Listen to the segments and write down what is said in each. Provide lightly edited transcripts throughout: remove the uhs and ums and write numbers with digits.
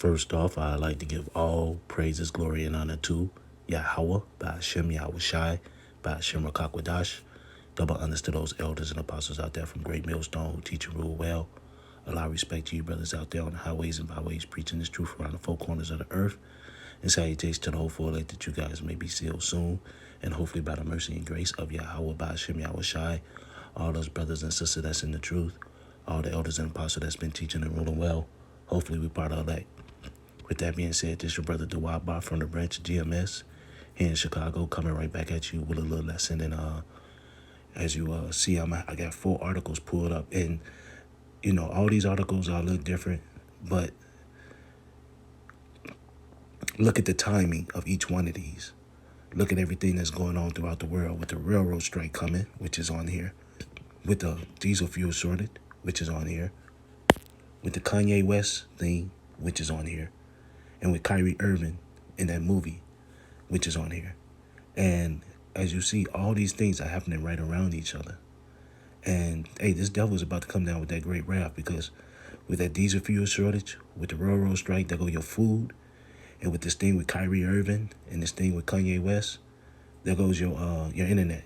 First off, I'd like to give all praises, glory, and honor to Yahweh, by Hashem Yahweh Shai, by Hashem Rakakwadash. Double honors to those elders and apostles out there from Great Millstone who teach and rule well. A lot of respect to you brothers out there on the highways and byways preaching this truth around the four corners of the earth. And salutations to the hopeful elect that you guys may be sealed soon. And hopefully by the mercy and grace of Yahweh, by Hashem Yahweh Shai, all those brothers and sisters that's in the truth, all the elders and apostles that's been teaching and ruling well, hopefully we're part of that. With that being said, this is your brother Dewad Bar from the branch GMS here in Chicago, coming right back at you with a little lesson. And as you see, I got 4 articles pulled up, and all these articles are a little different, but look at the timing of each one of these. Look at everything that's going on throughout the world with the railroad strike coming, which is on here, with the diesel fuel shortage, which is on here, with the Kanye West thing, which is on here, and with Kyrie Irving in that movie, which is on here. And as you see, all these things are happening right around each other. And hey, this devil is about to come down with that great wrath, because with that diesel fuel shortage, with the railroad strike, there go your food. And with this thing with Kyrie Irving and this thing with Kanye West, there goes your internet.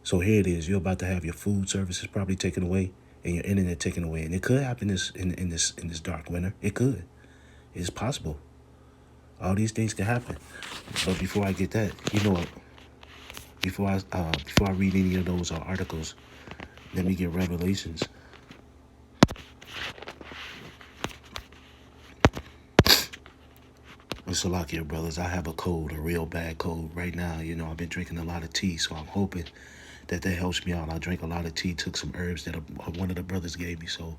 So here it is. You're about to have your food services probably taken away and your internet taken away. And it could happen in this dark winter. It could. It's possible. All these things can happen. But before I get that, you know what? Before I read any of those articles, let me get Revelations. It's a lot here, brothers. I have a cold, a real bad cold right now. I've been drinking a lot of tea, so I'm hoping that helps me out. I drank a lot of tea, took some herbs that one of the brothers gave me. So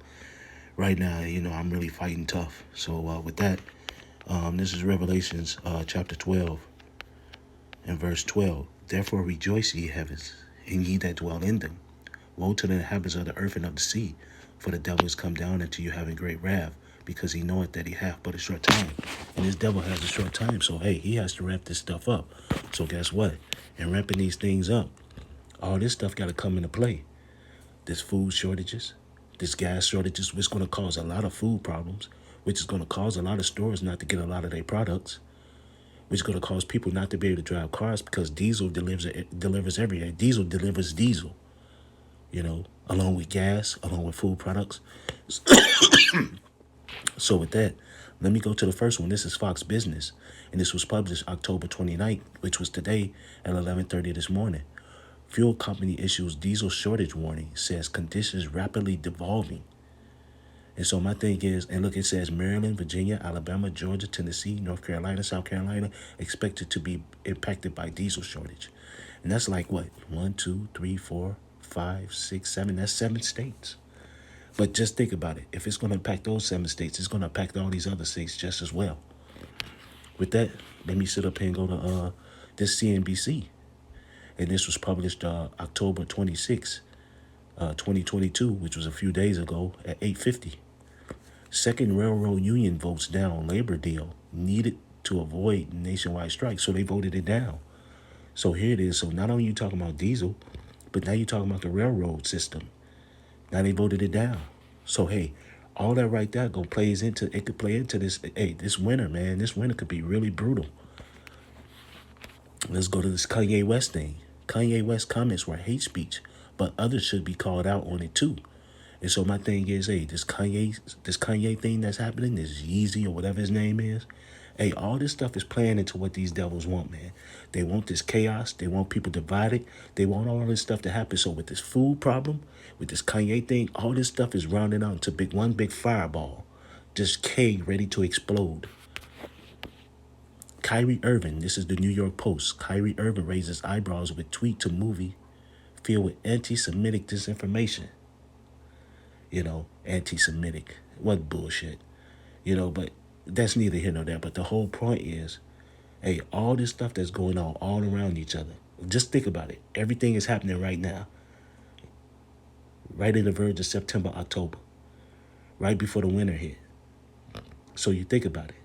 right now, I'm really fighting tough. So with that, this is Revelations chapter 12 and verse 12. Therefore rejoice, ye heavens, and ye that dwell in them. Woe to the inhabitants of the earth and of the sea, for the devil is come down unto you having great wrath, because he knoweth that he hath but a short time. And this devil has a short time, so hey, he has to wrap this stuff up. So guess what? In wrapping these things up, all this stuff got to come into play. This food shortages, this gas shortages, which is going to cause a lot of food problems, which is going to cause a lot of stores not to get a lot of their products, which is going to cause people not to be able to drive cars because diesel delivers everything. Diesel delivers diesel, along with gas, along with food products. So with that, let me go to the first one. This is Fox Business, and this was published October 29th, which was today at 11:30 this morning. Fuel company issues diesel shortage warning, says conditions rapidly devolving. And so my thing is, and look, it says Maryland, Virginia, Alabama, Georgia, Tennessee, North Carolina, South Carolina, expected to be impacted by diesel shortage. And that's like what? 1, 2, 3, 4, 5, 6, 7. That's 7 states. But just think about it. If it's going to impact those 7 states, it's going to impact all these other states just as well. With that, let me sit up here and go to this CNBC. And this was published October 26, 2022, which was a few days ago at 8:50. Second railroad union votes down labor deal needed to avoid nationwide strike. So they voted it down. So here it is. So not only you talking about diesel, but now you're talking about the railroad system. Now they voted it down. So hey, all that right there could play into this. Hey, this winter, man, this winter could be really brutal. Let's go to this Kanye West thing. Kanye West comments were hate speech, but others should be called out on it too. And so my thing is, hey, this Kanye thing that's happening, this Yeezy or whatever his name is, hey, all this stuff is playing into what these devils want, man. They want this chaos. They want people divided. They want all this stuff to happen. So with this food problem, with this Kanye thing, all this stuff is rounding out into one big fireball. Just K ready to explode. Kyrie Irving, this is the New York Post. Kyrie Irving raises eyebrows with tweet to movie filled with anti-Semitic disinformation. Anti-Semitic. What bullshit. But that's neither here nor there. But the whole point is, hey, all this stuff that's going on all around each other. Just think about it. Everything is happening right now. Right in the verge of September, October. Right before the winter hit. So you think about it.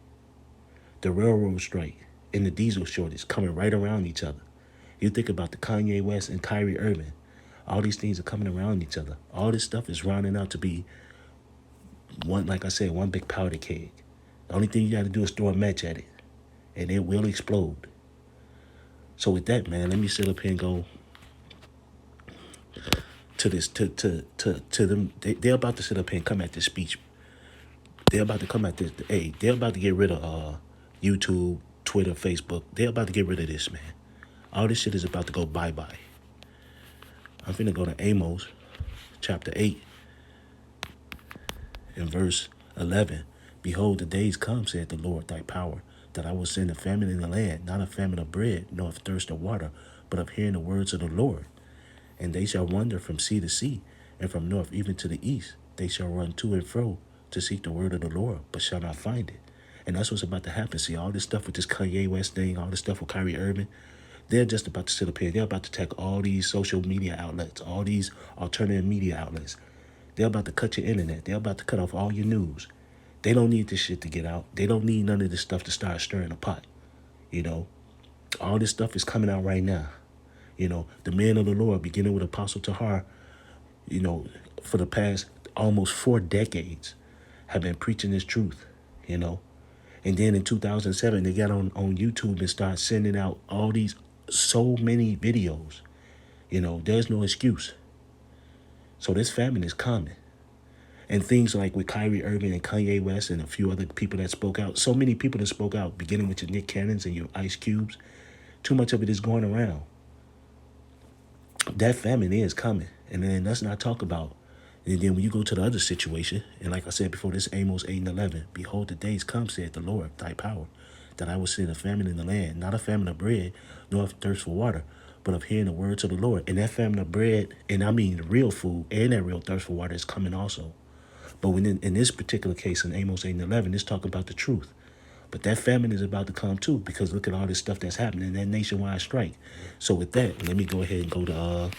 The railroad strike and the diesel shortage coming right around each other. You think about the Kanye West and Kyrie Irving. All these things are coming around each other. All this stuff is rounding out to be one, like I said, one big powder keg. The only thing you got to do is throw a match at it, and it will explode. So with that, man, let me sit up here and go to this to them. They're about to sit up here and come at this speech. They're about to come at this. Hey, they're about to get rid of YouTube, Twitter, Facebook. They're about to get rid of this, man. All this shit is about to go bye bye. I'm finna go to Amos, chapter 8, in verse 11. Behold, the days come, saith the Lord, thy power, that I will send a famine in the land, not a famine of bread, nor of thirst of water, but of hearing the words of the Lord. And they shall wander from sea to sea, and from north even to the east. They shall run to and fro to seek the word of the Lord, but shall not find it. And that's what's about to happen. See, all this stuff with this Kanye West thing, all this stuff with Kyrie Irving, they're just about to sit up here. They're about to attack all these social media outlets, all these alternative media outlets. They're about to cut your internet. They're about to cut off all your news. They don't need this shit to get out. They don't need none of this stuff to start stirring the pot. You know, all this stuff is coming out right now. You know, the men of the Lord, beginning with Apostle Tahar, you know, for the past almost 4 decades, have been preaching this truth, you know. And then in 2007, they got on YouTube and started sending out all these, so many videos. You know, there's no excuse. So this famine is coming. And things like with Kyrie Irving and Kanye West and a few other people that spoke out, so many people that spoke out, beginning with your Nick Cannons and your Ice Cubes, too much of it is going around. That famine is coming. And then let's not talk about. And then when you go to the other situation, and like I said before, this Amos 8 and 11, behold, the days come, saith the Lord, thy power, that I will send a famine in the land, not a famine of bread, nor of thirst for water, but of hearing the words of the Lord. And that famine of bread, and I mean real food, and that real thirst for water is coming also. But when in this particular case, in Amos 8 and 11, it's talking about the truth. But that famine is about to come too, because look at all this stuff that's happening, that nationwide strike. So with that, let me go ahead and go to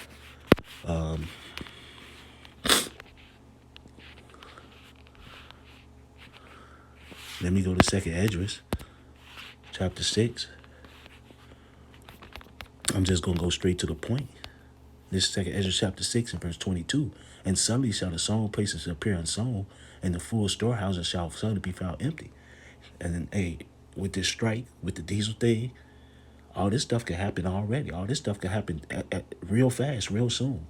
let me go to 2nd Esdras, chapter 6. I'm just going to go straight to the point. This is 2nd Esdras chapter 6 and verse 22. And suddenly shall the sown places appear unsown, and the full storehouses shall suddenly be found empty. And then, hey, with this strike, with the diesel thing, all this stuff can happen already. All this stuff can happen real fast, real soon.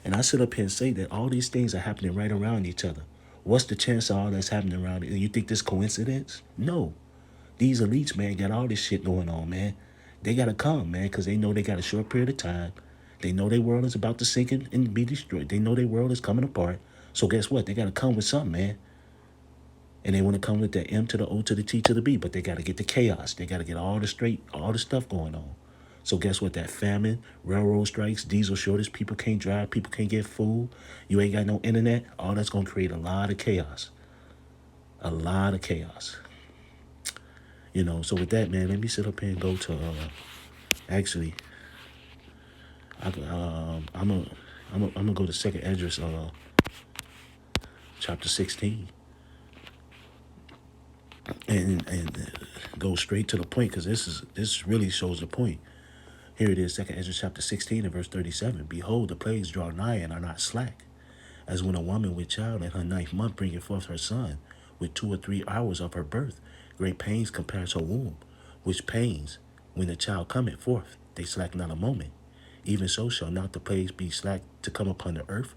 And I sit up here and say that all these things are happening right around each other. What's the chance of all that's happening around it? You think this coincidence? No. These elites, man, got all this shit going on, man. They got to come, man, because they know they got a short period of time. They know their world is about to sink and be destroyed. They know their world is coming apart. So guess what? They got to come with something, man. And they want to come with the M to the O to the T to the B, but they got to get the chaos. They got to get all the stuff going on. So guess what? That famine, railroad strikes, diesel shortage, people can't drive, people can't get food, you ain't got no internet, all that's going to create a lot of chaos. A lot of chaos. You know, so with that, man, let me sit up here and go to, actually, I'm gonna go to 2nd Esdras, chapter 16, and go straight to the point, because this really shows the point. Here it is, 2nd Esdras chapter 16 and verse 37. Behold, the plagues draw nigh and are not slack, as when a woman with child in her 9th month bringeth forth her son, with 2 or 3 hours of her birth, great pains compares her womb, which pains, when the child cometh forth, they slack not a moment. Even so shall not the plagues be slack to come upon the earth,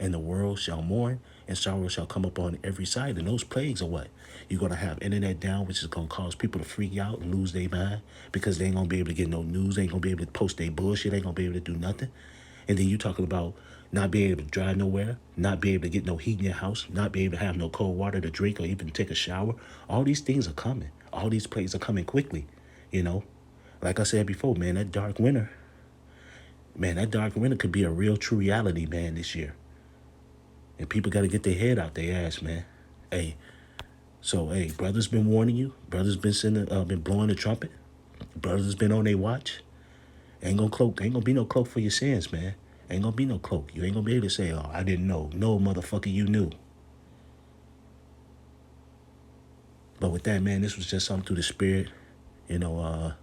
and the world shall mourn, and sorrow shall come upon every side. And those plagues are what? You're going to have internet down, which is going to cause people to freak out and lose their mind, because they ain't going to be able to get no news. They ain't going to be able to post their bullshit. They ain't going to be able to do nothing. And then you talking about not being able to drive nowhere, not being able to get no heat in your house, not being able to have no cold water to drink or even take a shower. All these things are coming. All these plagues are coming quickly, you know. Like I said before, man, that dark winter could be a real true reality, man, this year. And people got to get their head out their ass, man. Hey, so, hey, brothers been warning you. Brothers been blowing the trumpet. Brothers been on their watch. Ain't gonna be no cloak for your sins, man. Ain't gonna be no cloak. You ain't gonna be able to say, oh, I didn't know. No, motherfucker, you knew. But with that, man, this was just something through the spirit, you know,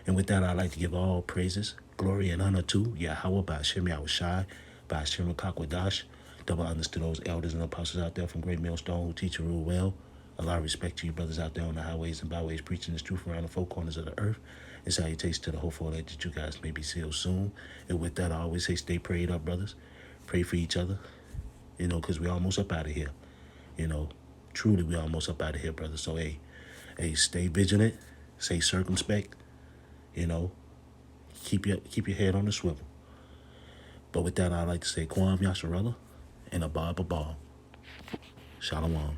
and with that, I'd like to give all praises, glory, and honor to Yahweh, by Hashem Yahushai, by Hashem Kakwadash. Double honors to those elders and apostles out there from Great Millstone who teach and rule well. A lot of respect to you brothers out there on the highways and byways preaching this truth around the four corners of the earth. And salutations to the hopeful that you guys may be sealed soon. And with that, I always say stay prayed up, brothers. Pray for each other, because we almost up out of here. You know, truly we almost up out of here, brothers. So, hey, stay vigilant, stay circumspect, you know, keep your head on the swivel. But with that, I'd like to say Kwam Yasharella and Abba Abba. Shalom.